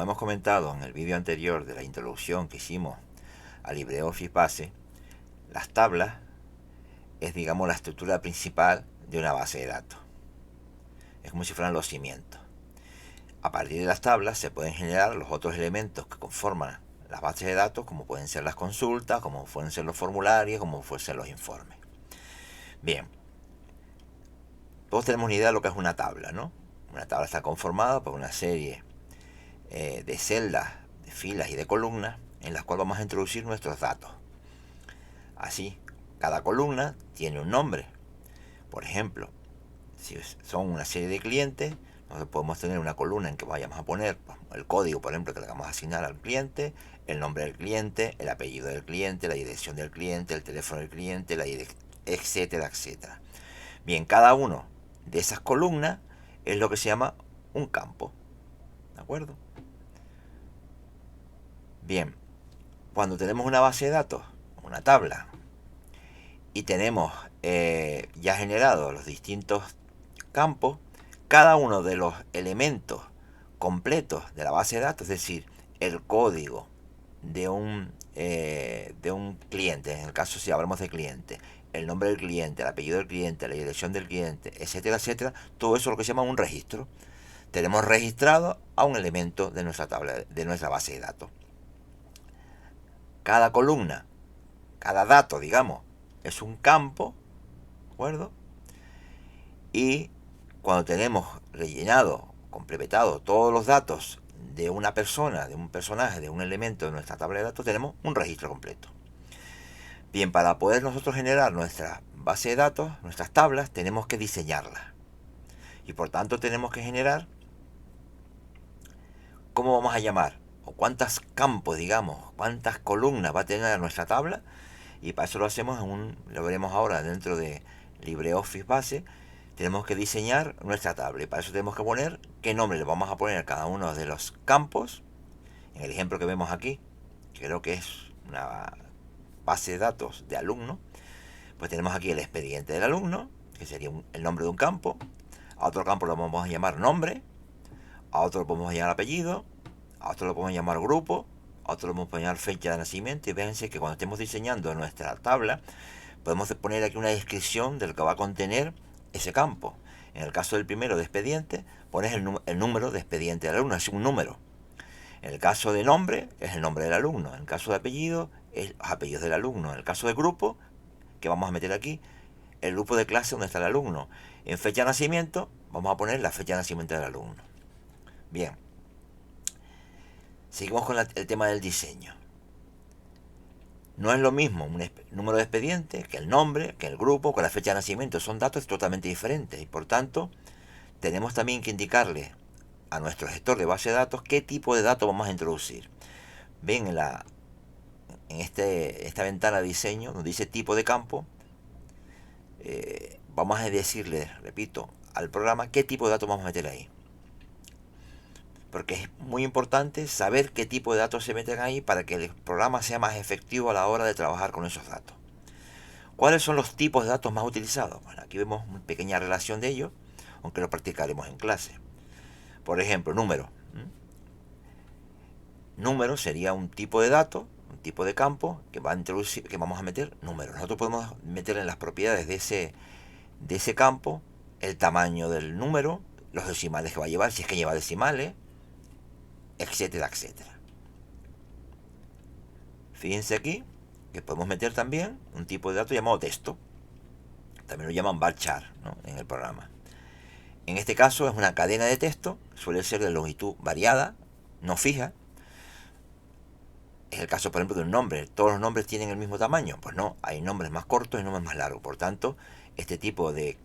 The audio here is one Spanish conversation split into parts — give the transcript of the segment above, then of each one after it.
como hemos comentado en el vídeo anterior de la introducción que hicimos a LibreOffice Base, las tablas es, digamos, la estructura principal de una base de datos. Es como si fueran los cimientos. A partir de las tablas se pueden generar los otros elementos que conforman las bases de datos, como pueden ser las consultas, como pueden ser los formularios, como pueden ser los informes. Bien, todos tenemos una idea de lo que es una tabla, ¿no? Una tabla está conformada por una serie de celdas, de filas y de columnas en las cuales vamos a introducir nuestros datos. Así, cada columna tiene un nombre. Por ejemplo, si son una serie de clientes, nosotros podemos tener una columna en que vayamos a poner el código, por ejemplo, que le vamos a asignar al cliente, el nombre del cliente, el apellido del cliente, la dirección del cliente, el teléfono del cliente, etcétera, etcétera. Bien, cada uno de esas columnas es lo que se llama un campo. ¿De acuerdo? Bien, cuando tenemos una base de datos, una tabla, y tenemos ya generados los distintos campos, cada uno de los elementos completos de la base de datos, es decir, el código de un cliente, en el caso si hablamos de cliente, el nombre del cliente, el apellido del cliente, la dirección del cliente, etcétera, etcétera, todo eso es lo que se llama un registro. Tenemos registrado a un elemento de nuestra tabla, de nuestra base de datos. Cada columna, cada dato, digamos, es un campo, ¿de acuerdo? Y cuando tenemos rellenado, completado todos los datos de una persona, de un personaje, de un elemento de nuestra tabla de datos, tenemos un registro completo. Bien, para poder nosotros generar nuestra base de datos, nuestras tablas, tenemos que diseñarlas. Y por tanto tenemos que generar cómo vamos a llamar, o cuántos campos, digamos, cuántas columnas va a tener nuestra tabla. Y para eso lo hacemos lo veremos ahora dentro de LibreOffice Base. Tenemos que diseñar nuestra tabla y para eso tenemos que poner qué nombre le vamos a poner a cada uno de los campos. En el ejemplo que vemos aquí, creo que es una base de datos de alumno, pues tenemos aquí el expediente del alumno, que sería el nombre de un campo. A otro campo lo vamos a llamar nombre, a otro lo podemos llamar apellido, a otro lo podemos llamar grupo, a otro lo podemos llamar fecha de nacimiento. Y fíjense que cuando estemos diseñando nuestra tabla, podemos poner aquí una descripción de lo que va a contener ese campo. En el caso del primero de expediente, pones el número de expediente del alumno, es un número. En el caso de nombre, es el nombre del alumno. En el caso de apellido, es los apellidos del alumno. En el caso de grupo, que vamos a meter aquí, el grupo de clase donde está el alumno. En fecha de nacimiento, vamos a poner la fecha de nacimiento del alumno. Bien, seguimos con el tema del diseño. No es lo mismo un número de expediente que el nombre, que el grupo, que la fecha de nacimiento. Son datos totalmente diferentes y por tanto tenemos también que indicarle a nuestro gestor de base de datos qué tipo de datos vamos a introducir. Ven en esta ventana de diseño donde dice tipo de campo, vamos a decirle, repito, al programa qué tipo de datos vamos a meter ahí. Porque es muy importante saber qué tipo de datos se meten ahí para que el programa sea más efectivo a la hora de trabajar con esos datos. ¿Cuáles son los tipos de datos más utilizados? Bueno, aquí vemos una pequeña relación de ellos, aunque lo practicaremos en clase. Por ejemplo, número. Número sería un tipo de dato, un tipo de campo que va a introducir, que vamos a meter números. Nosotros podemos meter en las propiedades de ese campo el tamaño del número, los decimales que va a llevar, si es que lleva decimales, etcétera, etcétera. Fíjense aquí que podemos meter también un tipo de dato llamado texto. También lo llaman varchar, ¿no?, en el programa. En este caso es una cadena de texto, suele ser de longitud variada, no fija. Es el caso, por ejemplo, de un nombre. ¿Todos los nombres tienen el mismo tamaño? Pues no, hay nombres más cortos y nombres más largos. Por tanto, este tipo de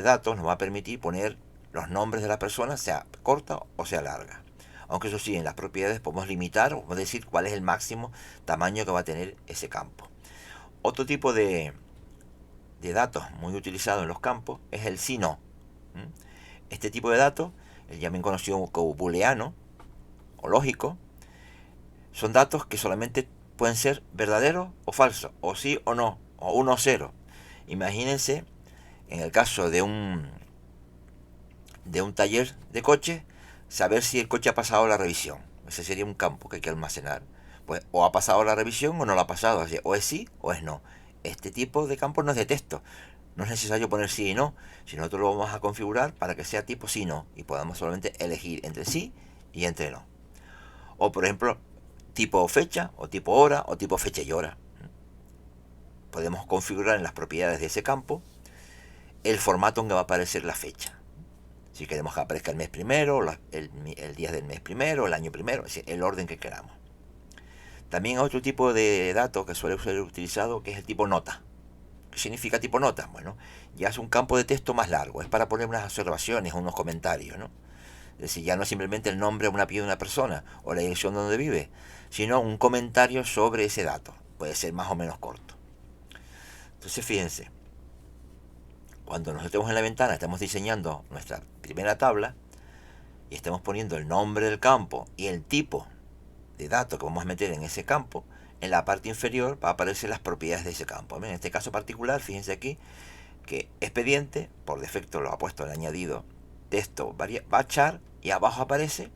datos nos va a permitir poner los nombres de las personas, sea corta o sea larga. Aunque eso sí, en las propiedades podemos limitar o decir cuál es el máximo tamaño que va a tener ese campo. Otro tipo de datos muy utilizado en los campos es el sí no. Este tipo de datos, el ya bien conocido como booleano o lógico, son datos que solamente pueden ser verdaderos o falsos, o sí o no, o 1 o 0. Imagínense, en el caso de un taller de coches, saber si el coche ha pasado la revisión. Ese sería un campo que hay que almacenar. Pues o ha pasado la revisión o no lo ha pasado. Así, o es sí o es no. Este tipo de campo no es de texto. No es necesario poner sí y no. Si nosotros lo vamos a configurar para que sea tipo sí y no. Y podamos solamente elegir entre sí y entre no. O por ejemplo, tipo fecha, o tipo hora, o tipo fecha y hora. Podemos configurar en las propiedades de ese campo el formato en que va a aparecer la fecha. Si queremos que aparezca el mes primero, el día del mes primero, el año primero, es decir, el orden que queramos. También hay otro tipo de dato que suele ser utilizado, que es el tipo nota. ¿Qué significa tipo nota? Bueno, ya es un campo de texto más largo, es para poner unas observaciones, unos comentarios, ¿no? Es decir, ya no es simplemente el nombre o un apellido de una persona o la dirección donde vive, sino un comentario sobre ese dato. Puede ser más o menos corto. Entonces, fíjense, cuando nos estemos en la ventana, estamos diseñando nuestra primera tabla y estemos poniendo el nombre del campo y el tipo de datos que vamos a meter en ese campo, en la parte inferior va a aparecer las propiedades de ese campo. En este caso particular, fíjense aquí que expediente, por defecto lo ha puesto el añadido texto varchar, y abajo aparece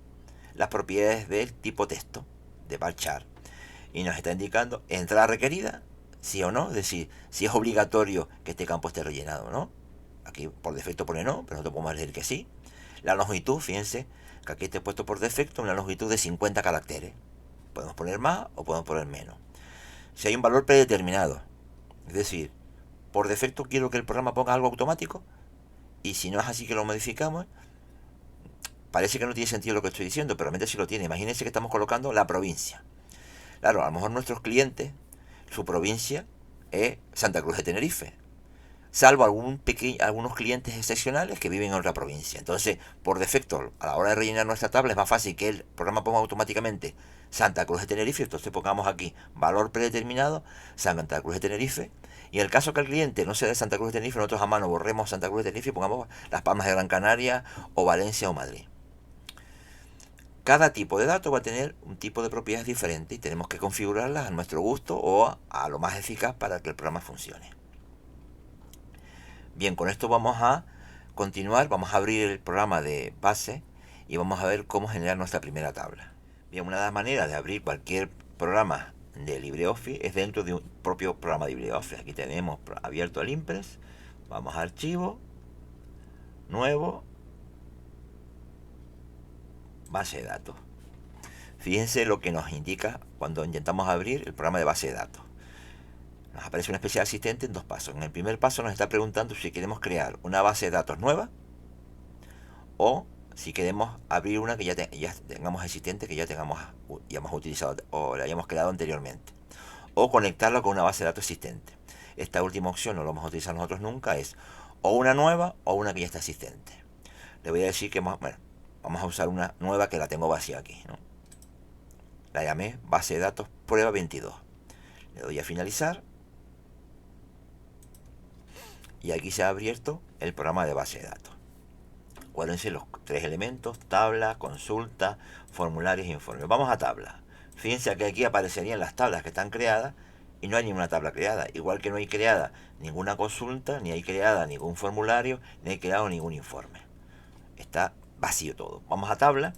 las propiedades del tipo texto de varchar. Y nos está indicando entrada requerida, sí o no, es decir, si es obligatorio que este campo esté rellenado o no. Aquí por defecto pone no, pero nosotros podemos decir que sí. La longitud, fíjense, que aquí está puesto por defecto una longitud de 50 caracteres. Podemos poner más o podemos poner menos. Si hay un valor predeterminado, es decir, por defecto quiero que el programa ponga algo automático, y si no es así que lo modificamos, parece que no tiene sentido lo que estoy diciendo, pero realmente sí lo tiene. Imagínense que estamos colocando la provincia. Claro, a lo mejor nuestros clientes, su provincia es Santa Cruz de Tenerife, salvo algunos clientes excepcionales que viven en otra provincia. Entonces, por defecto, a la hora de rellenar nuestra tabla es más fácil que el programa ponga automáticamente Santa Cruz de Tenerife. Entonces pongamos aquí valor predeterminado, Santa Cruz de Tenerife. Y en el caso que el cliente no sea de Santa Cruz de Tenerife, nosotros a mano borremos Santa Cruz de Tenerife y pongamos Las Palmas de Gran Canaria o Valencia o Madrid. Cada tipo de dato va a tener un tipo de propiedades diferente y tenemos que configurarlas a nuestro gusto o a lo más eficaz para que el programa funcione. Bien, con esto vamos a continuar, vamos a abrir el programa de base y vamos a ver cómo generar nuestra primera tabla. Bien, una de las maneras de abrir cualquier programa de LibreOffice es dentro de un propio programa de LibreOffice. Aquí tenemos abierto el Impress, vamos a archivo, nuevo, base de datos. Fíjense lo que nos indica cuando intentamos abrir el programa de base de datos. Nos aparece una especie de asistente en dos pasos. En el primer paso nos está preguntando si queremos crear una base de datos nueva o si queremos abrir una que ya tengamos existente, que ya hemos utilizado o la hayamos creado anteriormente, o conectarla con una base de datos existente. Esta última opción no la vamos a utilizar nosotros nunca, es o una nueva o una que ya está existente. Le voy a decir que vamos a usar una nueva que la tengo vacía aquí, ¿no? La llamé base de datos prueba 22. Le doy a finalizar y aquí se ha abierto el programa de base de datos. Acuérdense los tres elementos: tabla, consulta, formularios e informes. Vamos a tabla. Fíjense que aquí aparecerían las tablas que están creadas y no hay ninguna tabla creada. Igual que no hay creada ninguna consulta, ni hay creada ningún formulario, ni hay creado ningún informe. Está vacío todo. Vamos a tabla.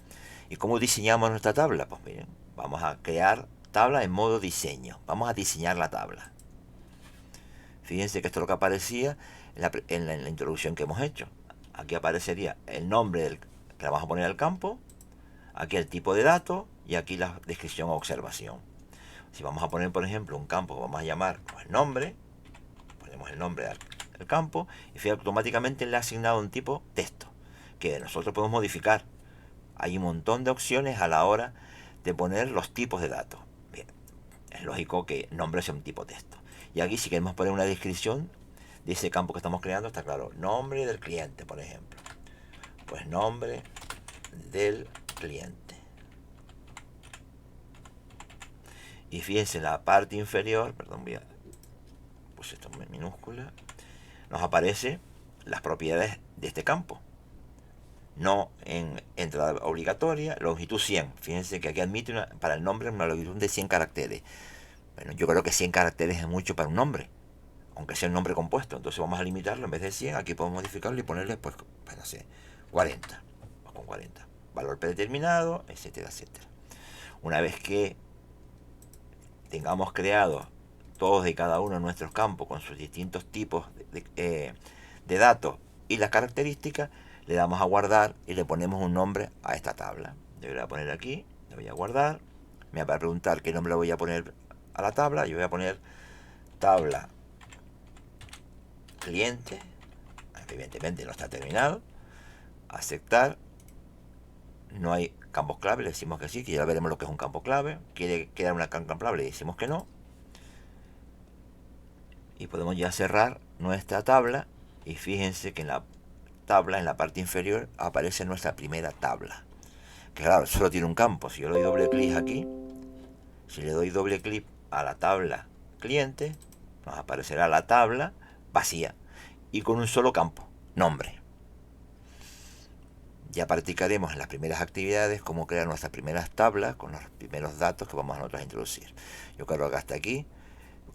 ¿Y cómo diseñamos nuestra tabla? Pues miren, vamos a crear tabla en modo diseño. Vamos a diseñar la tabla. Fíjense que esto es lo que aparecía en la introducción que hemos hecho. Aquí aparecería el nombre que le vamos a poner al campo, aquí el tipo de datos y aquí la descripción o observación. Si vamos a poner, por ejemplo, un campo que vamos a llamar nombre, ponemos el nombre del campo y fíjate, automáticamente le ha asignado un tipo texto que nosotros podemos modificar. Hay un montón de opciones a la hora de poner los tipos de datos. Bien, es lógico que nombre sea un tipo texto. Y aquí si queremos poner una descripción de ese campo que estamos creando, está claro, nombre del cliente, por ejemplo. Pues nombre del cliente. Y fíjense en la parte inferior, perdón, pues esto en minúscula, nos aparece las propiedades de este campo. No en entrada obligatoria, longitud 100. Fíjense que aquí admite para el nombre una longitud de 100 caracteres. Bueno, yo creo que 100 caracteres es mucho para un nombre, aunque sea un nombre compuesto. Entonces vamos a limitarlo, en vez de 100, aquí podemos modificarlo y ponerle, pues no sé, 40. Vamos con 40. valor predeterminado, etcétera, etcétera. Una vez que tengamos creado todos y cada uno de nuestros campos con sus distintos tipos de datos y las características, le damos a guardar y le ponemos un nombre a esta tabla. Yo le voy a poner aquí, le voy a guardar, me va a preguntar qué nombre le voy a poner a la tabla. Yo voy a poner tabla cliente, evidentemente no está terminado, aceptar, no hay campos clave, le decimos que sí, que ya veremos lo que es un campo clave. Quiere crear una campo clave, le decimos que no, y podemos ya cerrar nuestra tabla. Y fíjense que en la tabla, en la parte inferior, aparece nuestra primera tabla, que claro, solo tiene un campo. Si yo le doy doble clic aquí, si le doy doble clic a la tabla cliente, nos aparecerá la tabla vacía y con un solo campo, nombre. Ya practicaremos en las primeras actividades cómo crear nuestras primeras tablas con los primeros datos que vamos a nosotros a introducir. Yo creo que hasta aquí,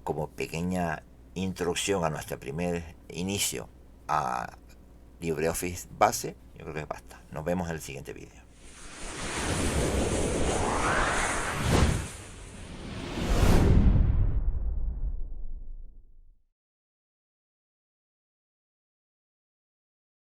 como pequeña introducción a nuestro primer inicio a LibreOffice base, yo creo que basta. Nos vemos en el siguiente vídeo.